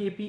KP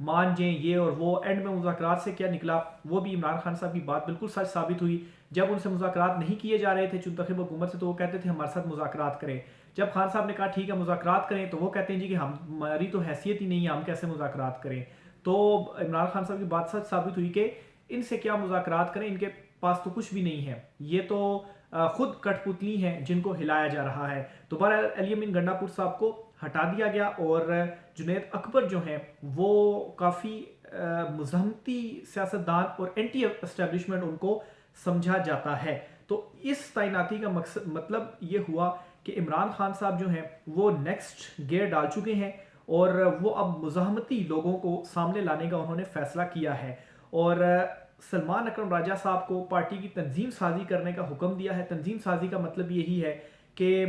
مان جائیں یہ اور وہ، اینڈ میں مذاکرات سے کیا نکلا وہ بھی عمران خان صاحب کی بات بالکل سچ ثابت ہوئی. جب ان سے مذاکرات نہیں کیے جا رہے تھے منتخب حکومت سے تو وہ کہتے تھے ہمارے ساتھ مذاکرات کریں. جب خان صاحب نے کہا ٹھیک ہے مذاکرات کریں تو وہ کہتے ہیں جی کہ ہماری تو حیثیت ہی نہیں ہے، ہم کیسے مذاکرات کریں. تو عمران خان صاحب کی بات سچ ثابت ہوئی کہ ان سے کیا مذاکرات کریں، ان کے پاس تو کچھ بھی نہیں ہے، یہ تو خود کٹ پتلی ہیں جن کو ہلایا جا رہا ہے. تو بہرحال علی امین گنڈا پور صاحب کو ہٹا دیا گیا اور جنید اکبر جو ہیں وہ کافی مزاحمتی سیاستدان اور اینٹی اسٹیبلشمنٹ ان کو سمجھا جاتا ہے. تو اس تعیناتی کا مطلب یہ ہوا کہ عمران خان صاحب جو ہیں وہ نیکسٹ گیئر ڈال چکے ہیں اور وہ اب مزاحمتی لوگوں کو سامنے لانے کا انہوں نے فیصلہ کیا ہے اور سلمان اکرم راجہ صاحب کو پارٹی کی تنظیم سازی کرنے کا حکم دیا ہے. تنظیم سازی کا مطلب یہی ہے کہ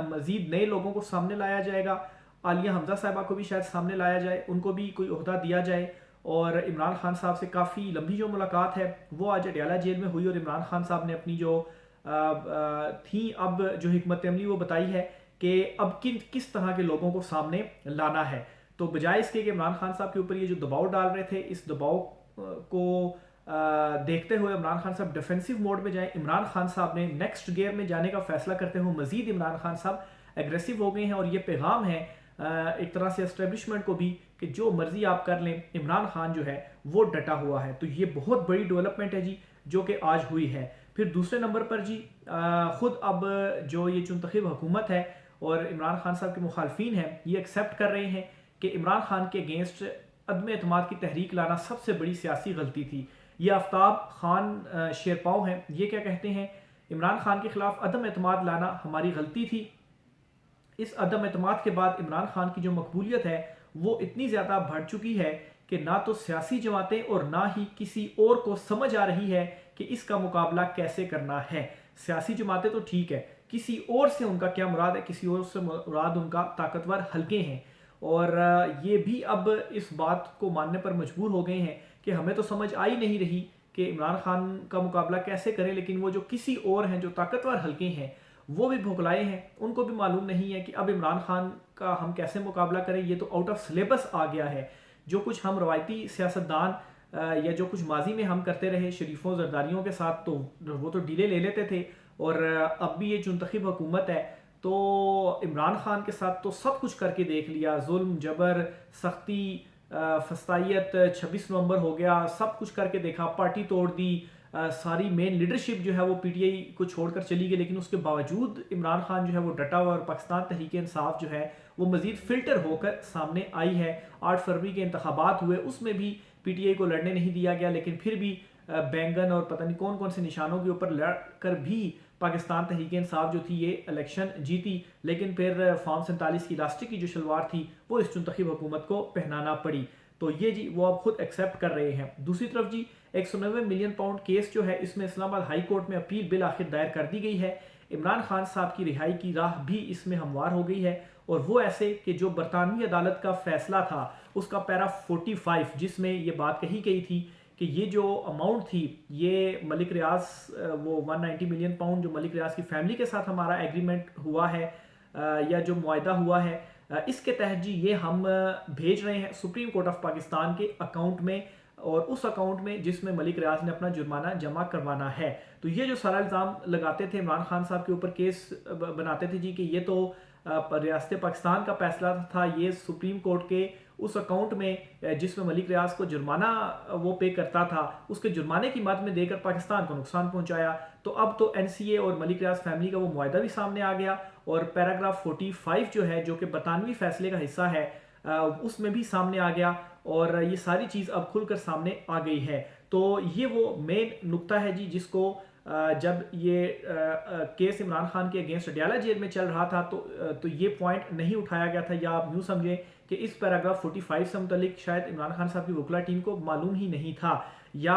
مزید نئے لوگوں کو سامنے لایا جائے گا. عالیہ حمزہ صاحبہ کو بھی شاید سامنے لایا جائے، ان کو بھی کوئی عہدہ دیا جائے. اور عمران خان صاحب سے کافی لمبی جو ملاقات ہے وہ آج اڈیالہ جیل میں ہوئی اور عمران خان صاحب نے اپنی جو تھی اب جو حکمت عملی وہ بتائی ہے کہ اب کس طرح کے لوگوں کو سامنے لانا ہے. تو بجائے اس کے کہ عمران خان صاحب کے اوپر یہ جو دباؤ ڈال رہے تھے، اس دباؤ کو دیکھتے ہوئے عمران خان صاحب ڈیفینسو موڈ میں جائیں. عمران خان صاحب نے نیکسٹ گیئر میں جانے کا فیصلہ کرتے ہوئے مزید عمران خان صاحب ایگریسو ہو گئے ہیں اور یہ پیغام ہے ایک طرح سے اسٹیبلشمنٹ کو بھی کہ جو مرضی آپ کر لیں، عمران خان جو ہے وہ ڈٹا ہوا ہے. تو یہ بہت بڑی ڈیولپمنٹ ہے جی جو کہ آج ہوئی ہے. پھر دوسرے نمبر پر جی خود اب جو یہ منتخب حکومت ہے اور عمران خان صاحب کے مخالفین ہیں یہ ایکسیپٹ کر رہے ہیں کہ عمران خان کے اگینسٹ عدم اعتماد کی تحریک لانا سب سے بڑی سیاسی غلطی تھی. یہ آفتاب خان شیرپاؤ ہیں، یہ کیا کہتے ہیں، عمران خان کے خلاف عدم اعتماد لانا ہماری غلطی تھی. اس عدم اعتماد کے بعد عمران خان کی جو مقبولیت ہے وہ اتنی زیادہ بڑھ چکی ہے کہ نہ تو سیاسی جماعتیں اور نہ ہی کسی اور کو سمجھ آ رہی ہے کہ اس کا مقابلہ کیسے کرنا ہے. سیاسی جماعتیں تو ٹھیک ہے، کسی اور سے ان کا کیا مراد ہے، کسی اور سے مراد ان کا طاقتور حلقے ہیں. اور یہ بھی اب اس بات کو ماننے پر مجبور ہو گئے ہیں کہ ہمیں تو سمجھ آ ہی نہیں رہی کہ عمران خان کا مقابلہ کیسے کریں، لیکن وہ جو کسی اور ہیں جو طاقتور حلقے ہیں وہ بھی بھوکلائے ہیں، ان کو بھی معلوم نہیں ہے کہ اب عمران خان کا ہم کیسے مقابلہ کریں. یہ تو آؤٹ آف سلیبس آ گیا ہے. جو کچھ ہم روایتی سیاستدان یا جو کچھ ماضی میں ہم کرتے رہے شریفوں زرداریوں کے ساتھ تو وہ تو ڈیلے لے لیتے تھے، اور اب بھی یہ منتخب حکومت ہے تو عمران خان کے ساتھ تو سب کچھ کر کے دیکھ لیا، ظلم، جبر، سختی، فسطائیت، 26 نومبر ہو گیا، سب کچھ کر کے دیکھا، پارٹی توڑ دی، ساری مین لیڈرشپ جو ہے وہ پی ٹی آئی کو چھوڑ کر چلی گئی. لیکن اس کے باوجود عمران خان جو ہے وہ ڈٹا ہوا اور پاکستان تحریک انصاف جو ہے وہ مزید فلٹر ہو کر سامنے آئی ہے. 8 فروری کے انتخابات ہوئے، اس میں بھی پی ٹی آئی کو لڑنے نہیں دیا گیا، لیکن پھر بھی بینگن اور پتہ نہیں کون کون سے نشانوں کے اوپر لڑ کر بھی پاکستان تحریک انصاف جو تھی یہ الیکشن جیتی. لیکن پھر فارم 47 کی راستے کی جو شلوار تھی وہ اس منتخب حکومت کو پہنانا پڑی. تو یہ جی وہ اب خود ایکسیپٹ کر رہے ہیں. دوسری طرف جی 190 ملین پاؤنڈ کیس جو ہے اس میں اسلام آباد ہائی کورٹ میں اپیل بالآخر دائر کر دی گئی ہے. عمران خان صاحب کی رہائی کی راہ بھی اس میں ہموار ہو گئی ہے، اور وہ ایسے کہ جو برطانوی عدالت کا فیصلہ تھا اس کا پیرا 45 جس میں یہ بات کہی گئی تھی کہ یہ جو اماؤنٹ تھی یہ ملک ریاض وہ 190 ملین پاؤنڈ جو ملک ریاض کی فیملی کے ساتھ ہمارا ایگریمنٹ ہوا ہے یا جو معاہدہ ہوا ہے، اس کے تحت جی یہ ہم بھیج رہے ہیں سپریم کورٹ آف پاکستان کے اکاؤنٹ میں، اور اس اکاؤنٹ میں جس میں ملک ریاض نے اپنا جرمانہ جمع کروانا ہے. تو یہ جو سارا الزام لگاتے تھے عمران خان صاحب کے اوپر، کیس بناتے تھے جی کہ یہ تو ریاست پاکستان کا فیصلہ تھا، یہ سپریم کورٹ کے اس اکاؤنٹ میں جس میں ملک ریاض کو جرمانہ وہ پے کرتا تھا اس کے جرمانے کی مد میں دے کر پاکستان کو نقصان پہنچایا. تو اب تو این سی اے اور ملک ریاض فیملی کا وہ معاہدہ بھی سامنے آ گیا، اور پیراگراف 45 جو ہے جو کہ برطانوی فیصلے کا حصہ ہے اس میں بھی سامنے آ گیا، اور یہ ساری چیز اب کھل کر سامنے آ گئی ہے. تو یہ وہ مین نقطہ ہے جی جس کو جب یہ کیس عمران خان کے اگینسٹ اڈیالہ جیل میں چل رہا تھا تو یہ پوائنٹ نہیں اٹھایا گیا تھا، یا آپ یوں سمجھیں کہ اس پیراگراف 45 سے متعلق شاید عمران خان صاحب کی وکلا ٹیم کو معلوم ہی نہیں تھا، یا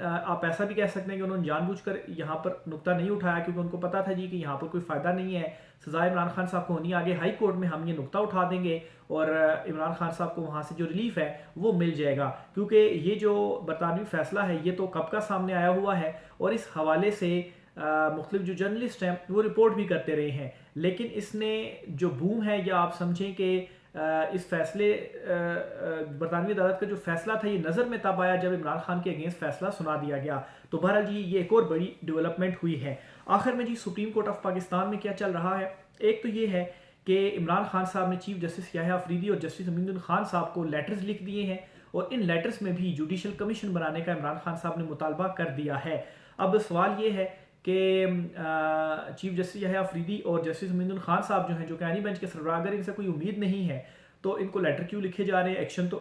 آپ ایسا بھی کہہ سکتے ہیں کہ انہوں نے جان بوجھ کر یہاں پر نقطہ نہیں اٹھایا کیونکہ ان کو پتا تھا جی کہ یہاں پر کوئی فائدہ نہیں ہے، سزائے عمران خان صاحب کو ہونی آگے ہائی کورٹ میں ہم یہ نقطہ اٹھا دیں گے اور عمران خان صاحب کو وہاں سے جو ریلیف ہے وہ مل جائے گا. کیونکہ یہ جو برطانوی فیصلہ ہے یہ تو کب کا سامنے آیا ہوا ہے، اور اس حوالے سے مختلف جو جرنلسٹ ہیں وہ رپورٹ بھی کرتے رہے ہیں، لیکن اس نے جو بوم ہے یا آپ سمجھیں کہ اس فیصلے برطانوی عدالت کا جو فیصلہ تھا یہ نظر میں تب آیا جب عمران خان کے اگینسٹ فیصلہ سنا دیا گیا. تو بہرحال جی یہ ایک اور بڑی ڈیولپمنٹ ہوئی ہے. آخر میں جی سپریم کورٹ آف پاکستان میں کیا چل رہا ہے؟ ایک تو یہ ہے کہ عمران خان صاحب نے چیف جسٹس یحییٰ آفریدی اور جسٹس امین الدین خان صاحب کو لیٹرز لکھ دیے ہیں اور ان لیٹرز میں بھی جوڈیشل کمیشن بنانے کا عمران خان صاحب نے مطالبہ کر دیا ہے. اب سوال یہ ہے کہ چیف جسٹس یحییٰ آفریدی اور جسٹس امین الدین خان صاحب جو ہیں جو کہ آئینی بینچ کے سربراہ، اگر ان سے کوئی امید نہیں ہے تو ان کو لیٹر کیوں لکھے جا رہے ہیں؟ ایکشن تو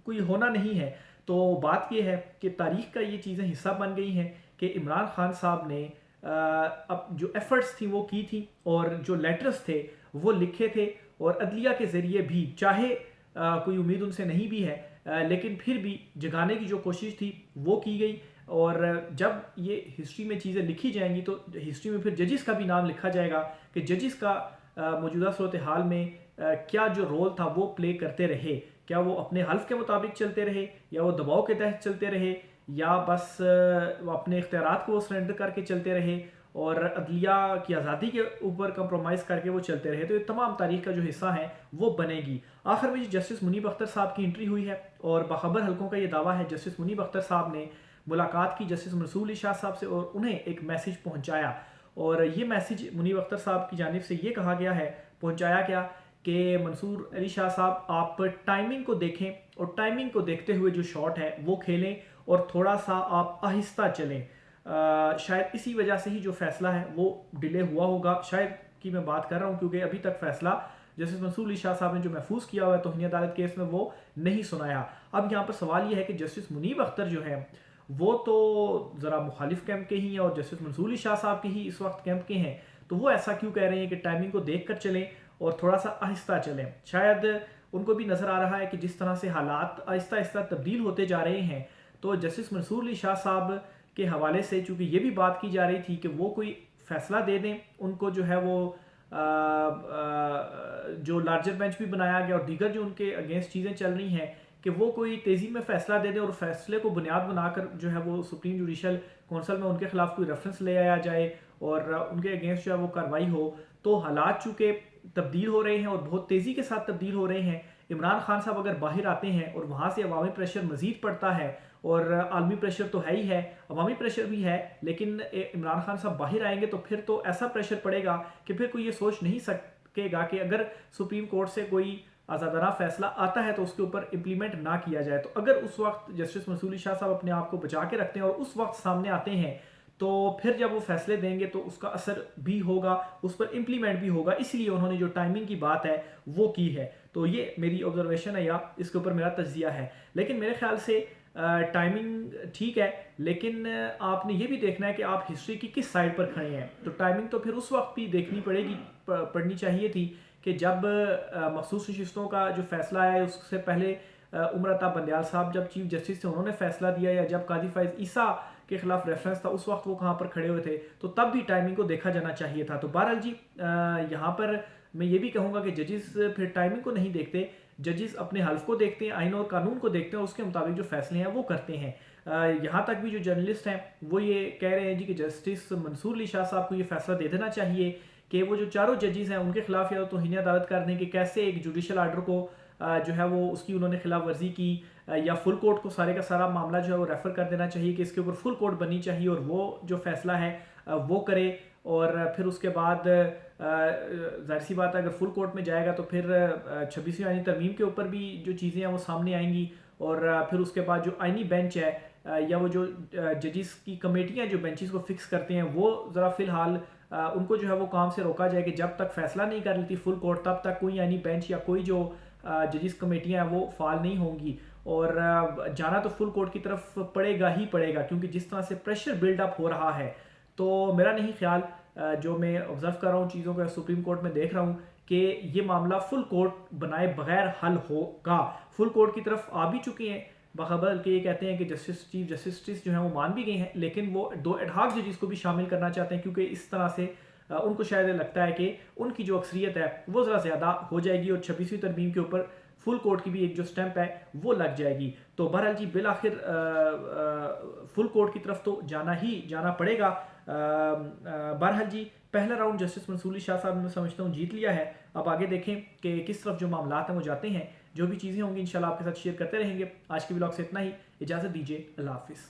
کوئی ہونا نہیں ہے. تو بات یہ ہے کہ تاریخ کا یہ چیزیں حصہ بن گئی ہیں کہ عمران خان صاحب نے اب جو ایفرٹس تھیں وہ کی تھی اور جو لیٹرز تھے وہ لکھے تھے اور عدلیہ کے ذریعے بھی، چاہے کوئی امید ان سے نہیں بھی ہے لیکن پھر بھی جگانے کی جو کوشش تھی وہ کی گئی. اور جب یہ ہسٹری میں چیزیں لکھی جائیں گی تو ہسٹری میں پھر ججز کا بھی نام لکھا جائے گا کہ ججز کا موجودہ صورتحال میں کیا جو رول تھا وہ پلے کرتے رہے. کیا وہ اپنے حلف کے مطابق چلتے رہے یا وہ دباؤ کے تحت چلتے رہے یا بس وہ اپنے اختیارات کو سرنڈر کر کے چلتے رہے اور عدلیہ کی آزادی کے اوپر کمپرومائز کر کے وہ چلتے رہے. تو یہ تمام تاریخ کا جو حصہ ہے وہ بنے گی. آخر میں جسٹس منیب اختر صاحب کی انٹری ہوئی ہے اور باخبر حلقوں کا یہ دعویٰ ہے جسٹس منیب اختر صاحب نے ملاقات کی جسٹس منصور علی شاہ صاحب سے اور انہیں ایک میسیج پہنچایا. اور یہ میسیج منیب اختر صاحب کی جانب سے یہ کہا گیا ہے، پہنچایا گیا کہ منصور علی شاہ صاحب آپ ٹائمنگ کو دیکھیں اور ٹائمنگ کو دیکھتے ہوئے جو شاٹ ہے وہ کھیلیں اور تھوڑا سا آپ آہستہ چلیں. شاید اسی وجہ سے ہی جو فیصلہ ہے وہ ڈیلے ہوا ہوگا. شاید کی میں بات کر رہا ہوں کیونکہ ابھی تک فیصلہ جسٹس منصور علی شاہ صاحب نے جو محفوظ کیا ہوا ہے توہین عدالت کیس میں وہ نہیں سنایا. اب یہاں پر سوال یہ ہے کہ جسٹس منیب اختر جو ہے وہ تو ذرا مخالف کیمپ کے ہی ہیں اور جسٹس منصور علی شاہ صاحب کے ہی اس وقت کیمپ کے ہیں، تو وہ ایسا کیوں کہہ رہے ہیں کہ ٹائمنگ کو دیکھ کر چلیں اور تھوڑا سا آہستہ چلیں؟ شاید ان کو بھی نظر آ رہا ہے کہ جس طرح سے حالات آہستہ آہستہ تبدیل ہوتے جا رہے ہیں تو جسٹس منصور علی شاہ صاحب کے حوالے سے چونکہ یہ بھی بات کی جا رہی تھی کہ وہ کوئی فیصلہ دے دیں، ان کو جو ہے وہ جو لارجر بینچ بھی بنایا گیا اور دیگر جو ان کے اگینسٹ چیزیں چل رہی ہیں کہ وہ کوئی تیزی میں فیصلہ دے دیں اور فیصلے کو بنیاد بنا کر جو ہے وہ سپریم جوڈیشل کونسل میں ان کے خلاف کوئی ریفرنس لے آیا جائے اور ان کے اگینسٹ جو ہے وہ کارروائی ہو. تو حالات چونکہ تبدیل ہو رہے ہیں اور بہت تیزی کے ساتھ تبدیل ہو رہے ہیں. عمران خان صاحب اگر باہر آتے ہیں اور وہاں سے عوامی پریشر مزید پڑتا ہے اور عالمی پریشر تو ہے ہی ہے، عوامی پریشر بھی ہے، لیکن عمران خان صاحب باہر آئیں گے تو پھر تو ایسا پریشر پڑے گا کہ پھر کوئی یہ سوچ نہیں سکے گا کہ اگر سپریم کورٹ سے کوئی آزادانہ فیصلہ آتا ہے تو اس کے اوپر امپلیمنٹ نہ کیا جائے. تو اگر اس وقت جسٹس منصور علی شاہ صاحب اپنے آپ کو بچا کے رکھتے ہیں اور اس وقت سامنے آتے ہیں تو پھر جب وہ فیصلے دیں گے تو اس کا اثر بھی ہوگا، اس پر امپلیمنٹ بھی ہوگا. اس لیے انہوں نے جو ٹائمنگ کی بات ہے وہ کی ہے. تو یہ میری آبزرویشن ہے یا اس کے اوپر میرا تجزیہ ہے. لیکن میرے خیال سے ٹائمنگ ٹھیک ہے، لیکن آپ نے یہ بھی دیکھنا ہے کہ آپ ہسٹری کی کس سائڈ پر کھڑے ہیں. تو ٹائمنگ تو پھر اس وقت بھی دیکھنی پڑنی چاہیے تھی کہ جب مخصوص نشستوں کا جو فیصلہ ہے اس سے پہلے عمر عطا بندیال صاحب جب چیف جسٹس تھے انہوں نے فیصلہ دیا، یا جب قاضی فائز عیسیٰ کے خلاف ریفرنس تھا اس وقت وہ کہاں پر کھڑے ہوئے تھے، تو تب بھی ٹائمنگ کو دیکھا جانا چاہیے تھا. تو بہرحال جی یہاں پر میں یہ بھی کہوں گا کہ ججز پھر ٹائمنگ کو نہیں دیکھتے، ججز اپنے حلف کو دیکھتے ہیں، آئین اور قانون کو دیکھتے ہیں اور اس کے مطابق جو فیصلے ہیں وہ کرتے ہیں. یہاں تک بھی جو جرنلسٹ ہیں وہ یہ کہہ رہے ہیں جی کہ جسٹس منصور علی شاہ صاحب کو یہ فیصلہ دے دینا چاہیے کہ وہ جو چاروں ججز ہیں ان کے خلاف یا توہین عدالت کر دیں کہ کیسے ایک جوڈیشل آرڈر کو جو ہے وہ اس کی انہوں نے خلاف ورزی کی، یا فل کورٹ کو سارے کا سارا معاملہ جو ہے وہ ریفر کر دینا چاہیے کہ اس کے اوپر فل کورٹ بننی چاہیے اور وہ جو فیصلہ ہے وہ کرے. اور پھر اس کے بعد ظاہر سی بات ہے اگر فل کورٹ میں جائے گا تو پھر 26ویں آئینی ترمیم کے اوپر بھی جو چیزیں ہیں وہ سامنے آئیں گی. اور پھر اس کے بعد جو آئینی بینچ ہے یا وہ جو ججز کی کمیٹیاں جو بینچز کو فکس کرتے ہیں وہ ذرا فی الحال ان کو جو ہے وہ کام سے روکا جائے کہ جب تک فیصلہ نہیں کر لیتی فل کورٹ تب تک کوئی آئینی بینچ یا کوئی جو ججز کمیٹیاں ہیں وہ فعال نہیں ہوں گی. اور جانا تو فل کورٹ کی طرف پڑے گا ہی پڑے گا کیونکہ جس طرح سے پریشر بلڈ اپ ہو رہا ہے. تو میرا نہیں خیال، جو میں آبزرو کر رہا ہوں چیزوں کو سپریم کورٹ میں دیکھ رہا ہوں کہ یہ معاملہ فل کورٹ بنائے بغیر حل ہوگا. فل کورٹ کی طرف آ بھی چکے ہیں باخبر کہ یہ کہتے ہیں کہ چیف جسٹس جو ہیں وہ مان بھی گئے ہیں، لیکن وہ 2 ایڈ ہاک ججز کو بھی شامل کرنا چاہتے ہیں کیونکہ اس طرح سے ان کو شاید لگتا ہے کہ ان کی جو اکثریت ہے وہ ذرا زیادہ ہو جائے گی اور 26ویں ترمیم کے اوپر فل کورٹ کی بھی ایک جو سٹیمپ ہے وہ لگ جائے گی. تو بہرحال جی بالآخر فل کورٹ کی طرف تو جانا پڑے گا. بہرحال جی پہلا راؤنڈ جسٹس منصور علی شاہ صاحب نے سمجھتا ہوں جیت لیا ہے. اب آگے دیکھیں کہ کس طرف جو معاملات ہیں وہ جاتے ہیں. جو بھی چیزیں ہوں گی انشاءاللہ آپ کے ساتھ شیئر کرتے رہیں گے. آج کے ولاگ سے اتنا ہی. اجازت دیجیے. اللہ حافظ.